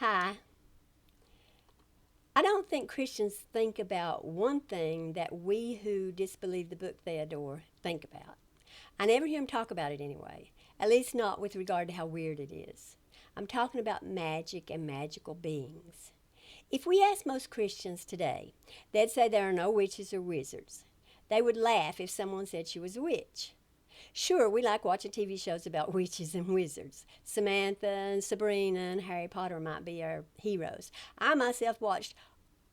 Hi. I don't think Christians think about one thing that we who disbelieve the book they adore think about. I never hear them talk about it anyway, at least not with regard to how weird it is. I'm talking about magic and magical beings. If we ask most Christians today, they'd say there are no witches or wizards. They would laugh if someone said she was a witch. Sure, we like watching TV shows about witches and wizards. Samantha and Sabrina and Harry Potter might be our heroes. I myself watched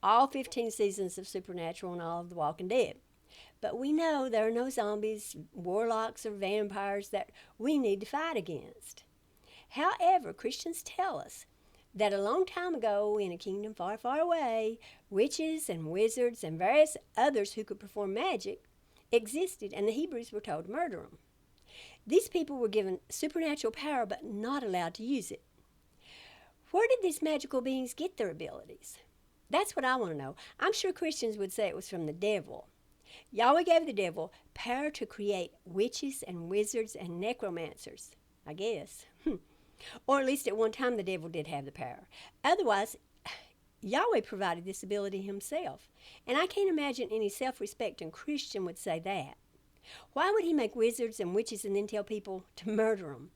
all 15 seasons of Supernatural and all of The Walking Dead. But we know there are no zombies, warlocks, or vampires that we need to fight against. However, Christians tell us that a long time ago, in a kingdom far, far away, witches and wizards and various others who could perform magic existed, and the Hebrews were told to murder them. These people were given supernatural power but not allowed to use it. Where did these magical beings get their abilities? That's what I want to know. I'm sure Christians would say it was from the devil. Yahweh gave the devil power to create witches and wizards and necromancers, I guess. Or at least at one time the devil did have the power. Otherwise, Yahweh provided this ability himself. And I can't imagine any self-respecting Christian would say that. Why would he make wizards and witches and then tell people to murder them?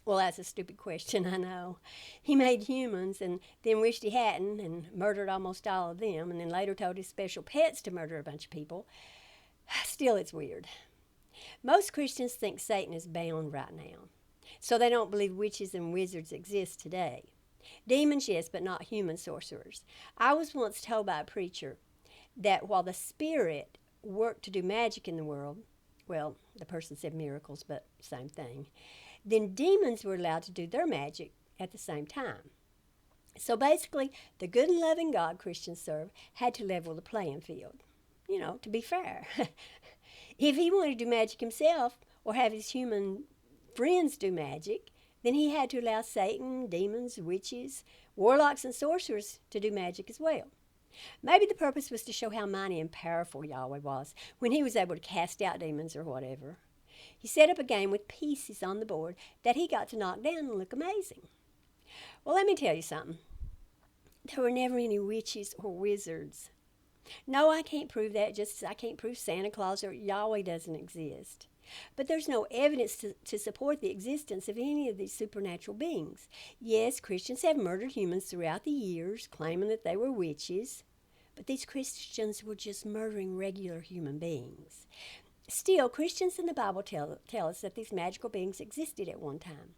Well, that's a stupid question, I know. He made humans and then wished he hadn't and murdered almost all of them and then later told his special pets to murder a bunch of people. Still, it's weird. Most Christians think Satan is bound right now, so they don't believe witches and wizards exist today. Demons, yes, but not human sorcerers. I was once told by a preacher that while the spirit worked to do magic in the world, well, the person said miracles, but same thing, then demons were allowed to do their magic at the same time. So basically, the good and loving God Christians serve had to level the playing field, to be fair. If he wanted to do magic himself or have his human friends do magic, then he had to allow Satan, demons, witches, warlocks, and sorcerers to do magic as well. Maybe the purpose was to show how mighty and powerful Yahweh was when he was able to cast out demons or whatever. He set up a game with pieces on the board that he got to knock down and look amazing. Well, let me tell you something. There were never any witches or wizards. No, I can't prove that, just as I can't prove Santa Claus or Yahweh doesn't exist. But there's no evidence to support the existence of any of these supernatural beings. Yes, Christians have murdered humans throughout the years, claiming that they were witches. But these Christians were just murdering regular human beings. Still, Christians in the Bible tell us that these magical beings existed at one time.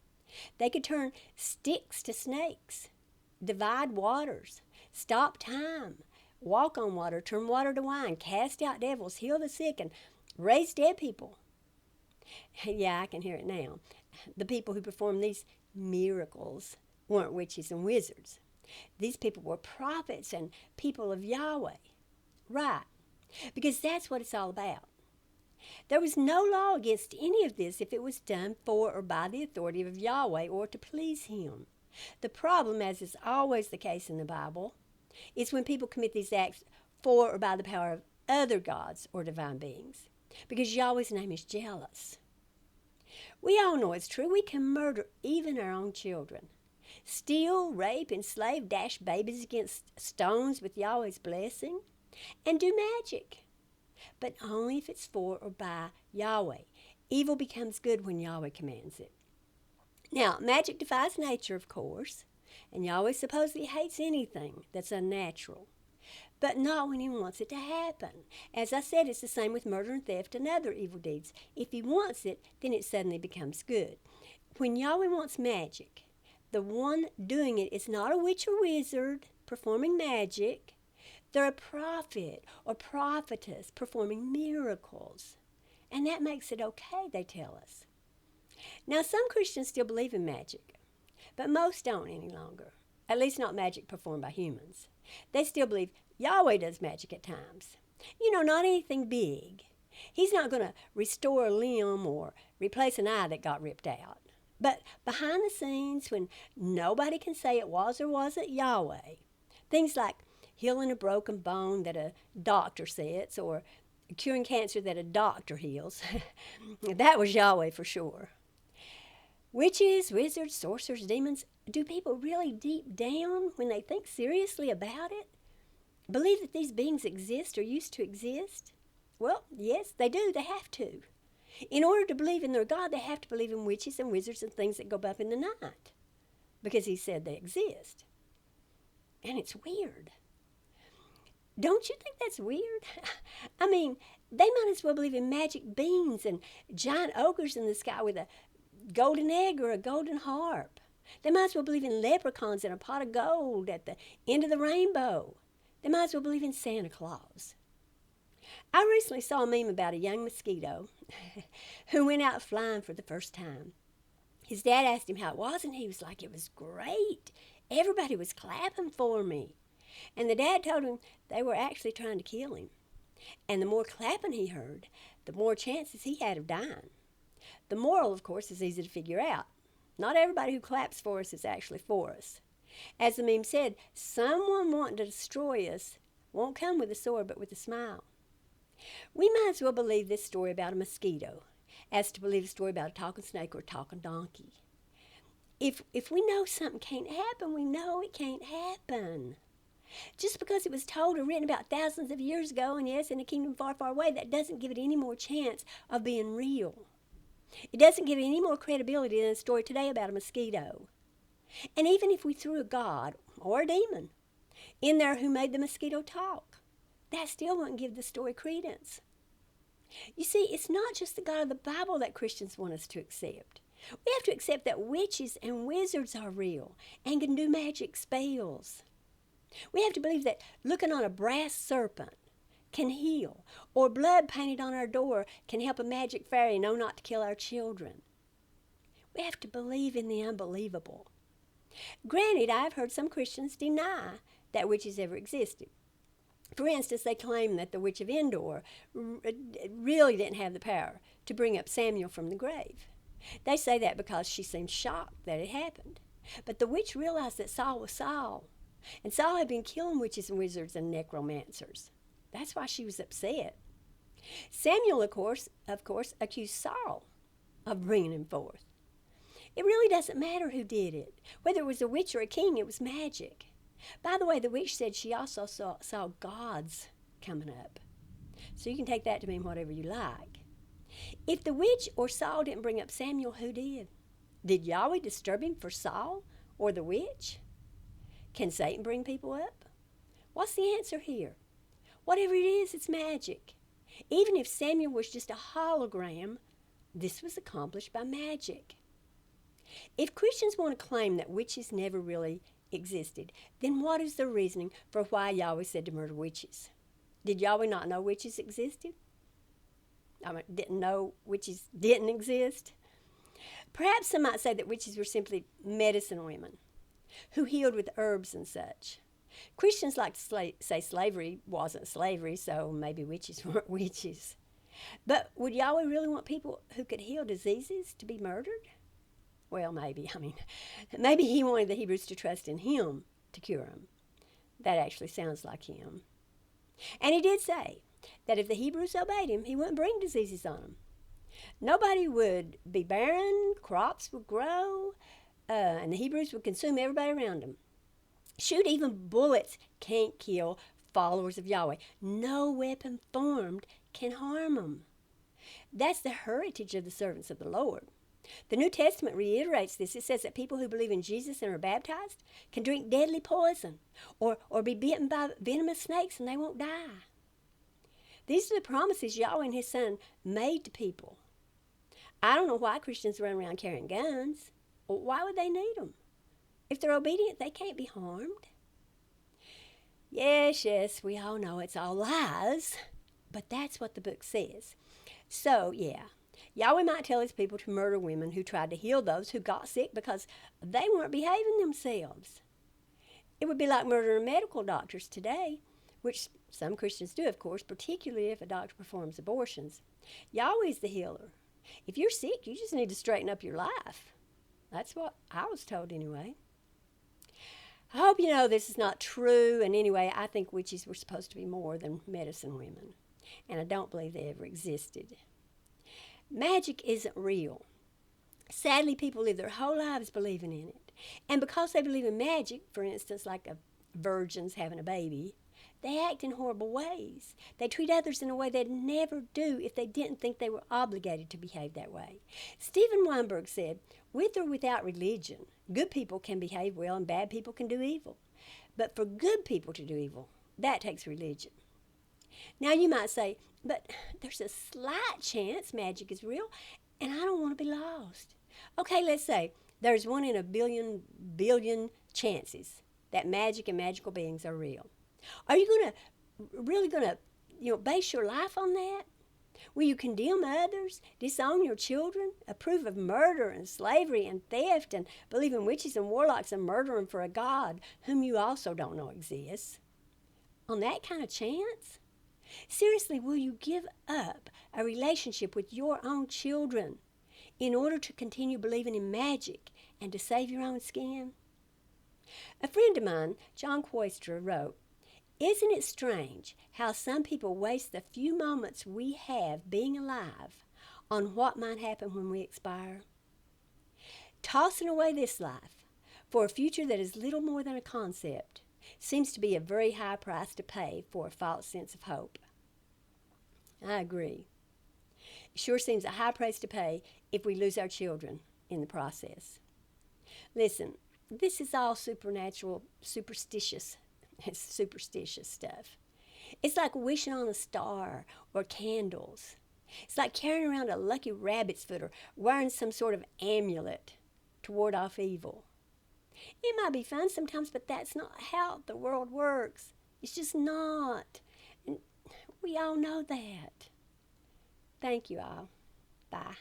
They could turn sticks to snakes, divide waters, stop time, walk on water, turn water to wine, cast out devils, heal the sick, and raise dead people. Yeah, I can hear it now. The people who performed these miracles weren't witches and wizards. These people were prophets and people of Yahweh. Right, because that's what it's all about. There was no law against any of this if it was done for or by the authority of Yahweh or to please him. The problem, as is always the case in the Bible, is when people commit these acts for or by the power of other gods or divine beings, because Yahweh's name is jealous. We all know it's true. We can murder even our own children. Steal, rape, enslave, dash babies against stones with Yahweh's blessing, and do magic. But only if it's for or by Yahweh. Evil becomes good when Yahweh commands it. Now, magic defies nature, of course, and Yahweh supposedly hates anything that's unnatural, but not when he wants it to happen. As I said, it's the same with murder and theft and other evil deeds. If he wants it, then it suddenly becomes good. When Yahweh wants magic, the one doing it is not a witch or wizard performing magic. They're a prophet or prophetess performing miracles. And that makes it okay, they tell us. Now, some Christians still believe in magic, but most don't any longer. At least not magic performed by humans. They still believe Yahweh does magic at times. Not anything big. He's not going to restore a limb or replace an eye that got ripped out. But behind the scenes, when nobody can say it was or wasn't Yahweh, things like healing a broken bone that a doctor sets or curing cancer that a doctor heals, that was Yahweh for sure. Witches, wizards, sorcerers, demons, do people really deep down, when they think seriously about it, believe that these beings exist or used to exist? Well, yes, they do. They have to. In order to believe in their God, they have to believe in witches and wizards and things that go up in the night, because he said they exist. And it's weird. Don't you think that's weird? I mean, they might as well believe in magic beans and giant ogres in the sky with a golden egg or a golden harp. They might as well believe in leprechauns and a pot of gold at the end of the rainbow. They might as well believe in Santa Claus. I recently saw a meme about a young mosquito who went out flying for the first time. His dad asked him how it was, and he was like, "It was great. Everybody was clapping for me." And the dad told him they were actually trying to kill him. And the more clapping he heard, the more chances he had of dying. The moral, of course, is easy to figure out. Not everybody who claps for us is actually for us. As the meme said, someone wanting to destroy us won't come with a sword but with a smile. We might as well believe this story about a mosquito as to believe a story about a talking snake or a talking donkey. If we know something can't happen, we know it can't happen. Just because it was told or written about thousands of years ago, and yes, in a kingdom far, far away, that doesn't give it any more chance of being real. It doesn't give it any more credibility than a story today about a mosquito. And even if we threw a god or a demon in there who made the mosquito talk, that still wouldn't give the story credence. You see, it's not just the God of the Bible that Christians want us to accept. We have to accept that witches and wizards are real and can do magic spells. We have to believe that looking on a brass serpent can heal, or blood painted on our door can help a magic fairy know not to kill our children. We have to believe in the unbelievable. Granted, I've heard some Christians deny that witches ever existed. For instance, they claim that the witch of Endor really didn't have the power to bring up Samuel from the grave. They say that because she seemed shocked that it happened. But the witch realized that Saul was Saul, and Saul had been killing witches and wizards and necromancers. That's why she was upset. Samuel, of course, accused Saul of bringing him forth. It really doesn't matter who did it. Whether it was a witch or a king, it was magic. By the way, the witch said she also saw gods coming up. So you can take that to mean whatever you like. If the witch or Saul didn't bring up Samuel, who did? Did Yahweh disturb him for Saul or the witch? Can Satan bring people up? What's the answer here? Whatever it is, it's magic. Even if Samuel was just a hologram, this was accomplished by magic. If Christians want to claim that witches never really existed, then what is the reasoning for why Yahweh said to murder witches? Did Yahweh not know witches existed? Didn't know witches didn't exist? Perhaps some might say that witches were simply medicine women who healed with herbs and such. Christians like to say slavery wasn't slavery, so maybe witches weren't witches. But would Yahweh really want people who could heal diseases to be murdered? Well, maybe. Maybe he wanted the Hebrews to trust in him to cure them. That actually sounds like him. And he did say that if the Hebrews obeyed him, he wouldn't bring diseases on them. Nobody would be barren, crops would grow, and the Hebrews would consume everybody around them. Shoot, even bullets can't kill followers of Yahweh. No weapon formed can harm them. That's the heritage of the servants of the Lord. The New Testament reiterates this. It says that people who believe in Jesus and are baptized can drink deadly poison or be bitten by venomous snakes and they won't die. These are the promises Yahweh and his Son made to people. I don't know why Christians run around carrying guns. Why would they need them? If they're obedient, they can't be harmed. Yes, we all know it's all lies, but that's what the book says. So, yeah, Yahweh might tell his people to murder women who tried to heal those who got sick because they weren't behaving themselves. It would be like murdering medical doctors today, which some Christians do, of course, particularly if a doctor performs abortions. Yahweh's the healer. If you're sick, you just need to straighten up your life. That's what I was told anyway. I hope you know this is not true, and anyway, I think witches were supposed to be more than medicine women, and I don't believe they ever existed. Magic isn't real. Sadly, people live their whole lives believing in it. And because they believe in magic, for instance, like a virgin's having a baby, they act in horrible ways. They treat others in a way they'd never do if they didn't think they were obligated to behave that way. Stephen Weinberg said, with or without religion, good people can behave well and bad people can do evil. But for good people to do evil, that takes religion. Now you might say, but there's a slight chance magic is real, and I don't want to be lost. Okay, let's say there's 1 in a billion chances that magic and magical beings are real. Are you really gonna base your life on that? Will you condemn others, disown your children, approve of murder and slavery and theft, and believe in witches and warlocks and murdering for a God whom you also don't know exists? On that kind of chance? Seriously, will you give up a relationship with your own children in order to continue believing in magic and to save your own skin? A friend of mine, John Coister, wrote, "Isn't it strange how some people waste the few moments we have being alive on what might happen when we expire? Tossing away this life for a future that is little more than a concept seems to be a very high price to pay for a false sense of hope." I agree. It sure seems a high price to pay if we lose our children in the process. Listen, this is all supernatural, superstitious stuff. It's like wishing on a star or candles. It's like carrying around a lucky rabbit's foot or wearing some sort of amulet to ward off evil. It might be fun sometimes, but that's not how the world works. It's just not. And we all know that. Thank you all. Bye.